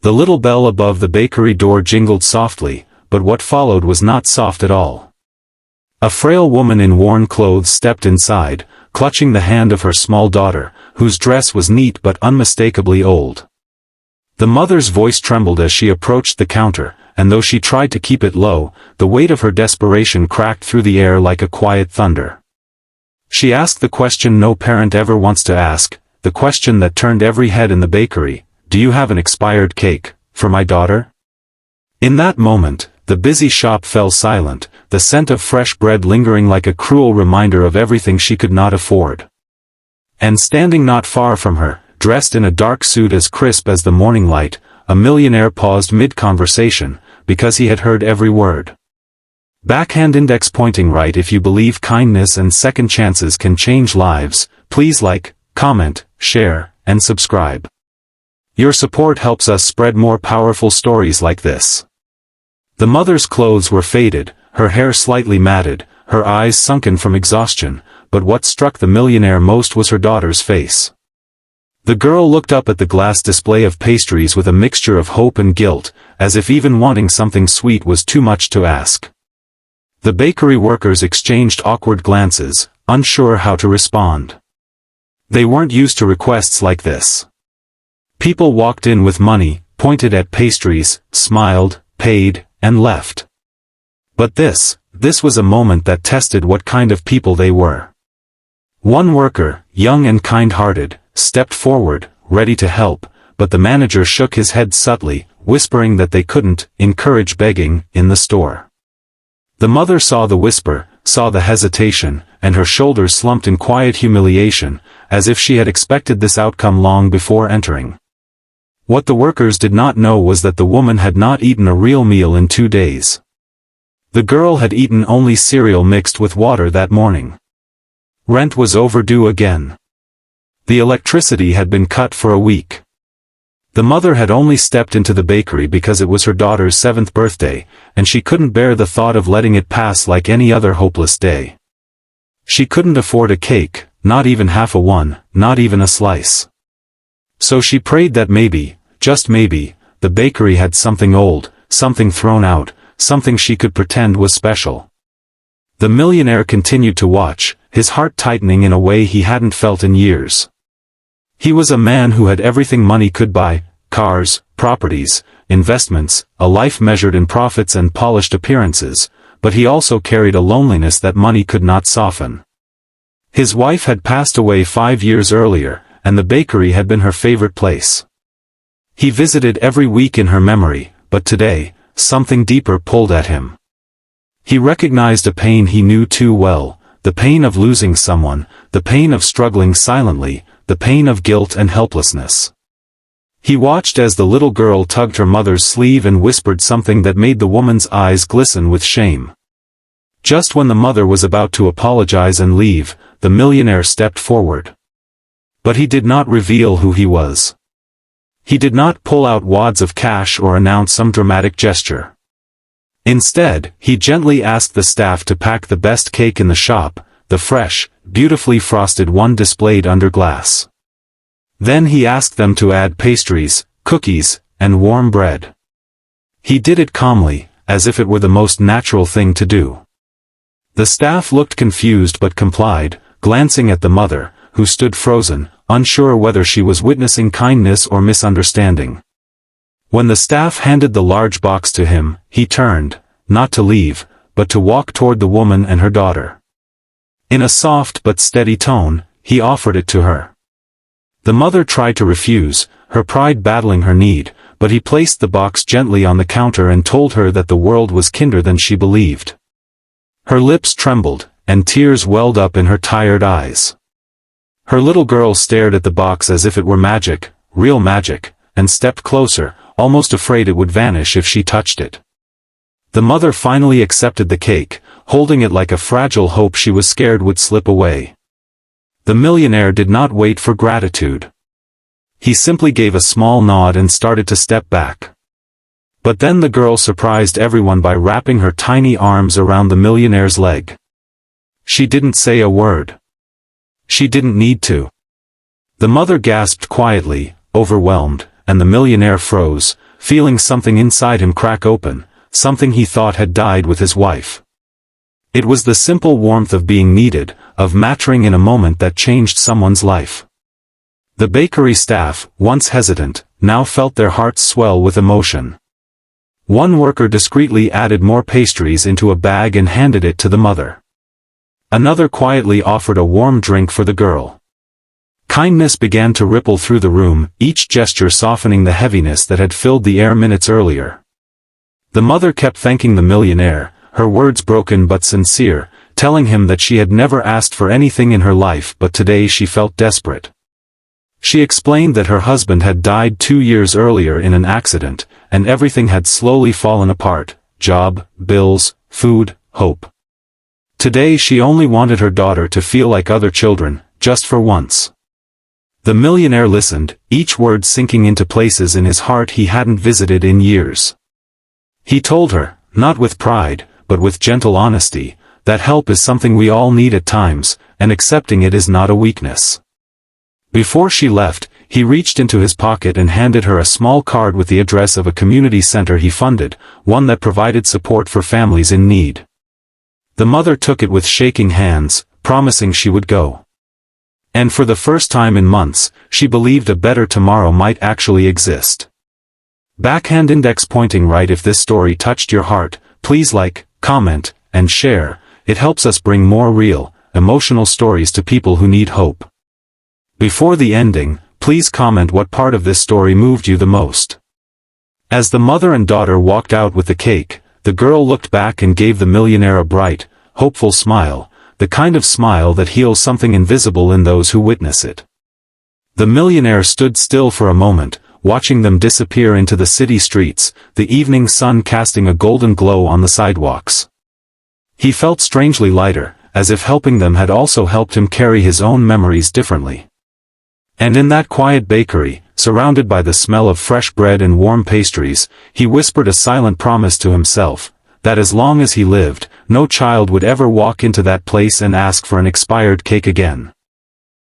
The little bell above the bakery door jingled softly, but what followed was not soft at all. A frail woman in worn clothes stepped inside, clutching the hand of her small daughter, whose dress was neat but unmistakably old. The mother's voice trembled as she approached the counter, and though she tried to keep it low, the weight of her desperation cracked through the air like a quiet thunder. She asked the question no parent ever wants to ask, the question that turned every head in the bakery: "Do you have an expired cake for my daughter?" In that moment, the busy shop fell silent, the scent of fresh bread lingering like a cruel reminder of everything she could not afford. And standing not far from her, dressed in a dark suit as crisp as the morning light, a millionaire paused mid-conversation, because he had heard every word. Backhand index pointing right. If you believe kindness and second chances can change lives, please like, comment, share, and subscribe. Your support helps us spread more powerful stories like this. The mother's clothes were faded, her hair slightly matted, her eyes sunken from exhaustion, but what struck the millionaire most was her daughter's face. The girl looked up at the glass display of pastries with a mixture of hope and guilt, as if even wanting something sweet was too much to ask. The bakery workers exchanged awkward glances, unsure how to respond. They weren't used to requests like this. People walked in with money, pointed at pastries, smiled, paid, and left. But this was a moment that tested what kind of people they were. One worker, young and kind-hearted, stepped forward, ready to help, but the manager shook his head subtly, whispering that they couldn't encourage begging in the store. The mother saw the whisper, saw the hesitation, and her shoulders slumped in quiet humiliation, as if she had expected this outcome long before entering. What the workers did not know was that the woman had not eaten a real meal in 2 days. The girl had eaten only cereal mixed with water that morning. Rent was overdue again. The electricity had been cut for a week. The mother had only stepped into the bakery because it was her daughter's 7th birthday, and she couldn't bear the thought of letting it pass like any other hopeless day. She couldn't afford a cake, not even half a one, not even a slice. So she prayed that maybe, just maybe, the bakery had something old, something thrown out, something she could pretend was special. The millionaire continued to watch, his heart tightening in a way he hadn't felt in years. He was a man who had everything money could buy: cars, properties, investments, a life measured in profits and polished appearances, but he also carried a loneliness that money could not soften. His wife had passed away 5 years earlier, and the bakery had been her favorite place. He visited every week in her memory, but today, something deeper pulled at him. He recognized a pain he knew too well, the pain of losing someone, the pain of struggling silently, the pain of guilt and helplessness. He watched as the little girl tugged her mother's sleeve and whispered something that made the woman's eyes glisten with shame. Just when the mother was about to apologize and leave, the millionaire stepped forward. But he did not reveal who he was. He did not pull out wads of cash or announce some dramatic gesture. Instead, he gently asked the staff to pack the best cake in the shop, the fresh, beautifully frosted one displayed under glass. Then he asked them to add pastries, cookies, and warm bread. He did it calmly, as if it were the most natural thing to do. The staff looked confused but complied, glancing at the mother, who stood frozen, unsure whether she was witnessing kindness or misunderstanding. When the staff handed the large box to him, he turned, not to leave, but to walk toward the woman and her daughter. In a soft but steady tone, he offered it to her. The mother tried to refuse, her pride battling her need, but he placed the box gently on the counter and told her that the world was kinder than she believed. Her lips trembled, and tears welled up in her tired eyes. Her little girl stared at the box as if it were magic, real magic, and stepped closer, almost afraid it would vanish if she touched it. The mother finally accepted the cake, holding it like a fragile hope she was scared would slip away. The millionaire did not wait for gratitude. He simply gave a small nod and started to step back. But then the girl surprised everyone by wrapping her tiny arms around the millionaire's leg. She didn't say a word. She didn't need to. The mother gasped quietly, overwhelmed, and the millionaire froze, feeling something inside him crack open, something he thought had died with his wife. It was the simple warmth of being needed, of mattering in a moment that changed someone's life. The bakery staff, once hesitant, now felt their hearts swell with emotion. One worker discreetly added more pastries into a bag and handed it to the mother. Another quietly offered a warm drink for the girl. Kindness began to ripple through the room, each gesture softening the heaviness that had filled the air minutes earlier. The mother kept thanking the millionaire, her words broken but sincere, telling him that she had never asked for anything in her life, but today she felt desperate. She explained that her husband had died 2 years earlier in an accident, and everything had slowly fallen apart: job, bills, food, hope. Today she only wanted her daughter to feel like other children, just for once. The millionaire listened, each word sinking into places in his heart he hadn't visited in years. He told her, not with pride, but with gentle honesty, that help is something we all need at times, and accepting it is not a weakness. Before she left, he reached into his pocket and handed her a small card with the address of a community center he funded, one that provided support for families in need. The mother took it with shaking hands, promising she would go. And for the first time in months, she believed a better tomorrow might actually exist. Backhand index pointing right. If this story touched your heart, please like, comment, and share. It helps us bring more real, emotional stories to people who need hope. Before the ending, please comment what part of this story moved you the most. As the mother and daughter walked out with the cake, the girl looked back and gave the millionaire a bright, hopeful smile, the kind of smile that heals something invisible in those who witness it. The millionaire stood still for a moment, watching them disappear into the city streets, the evening sun casting a golden glow on the sidewalks. He felt strangely lighter, as if helping them had also helped him carry his own memories differently. And in that quiet bakery, surrounded by the smell of fresh bread and warm pastries, he whispered a silent promise to himself, that as long as he lived, no child would ever walk into that place and ask for an expired cake again.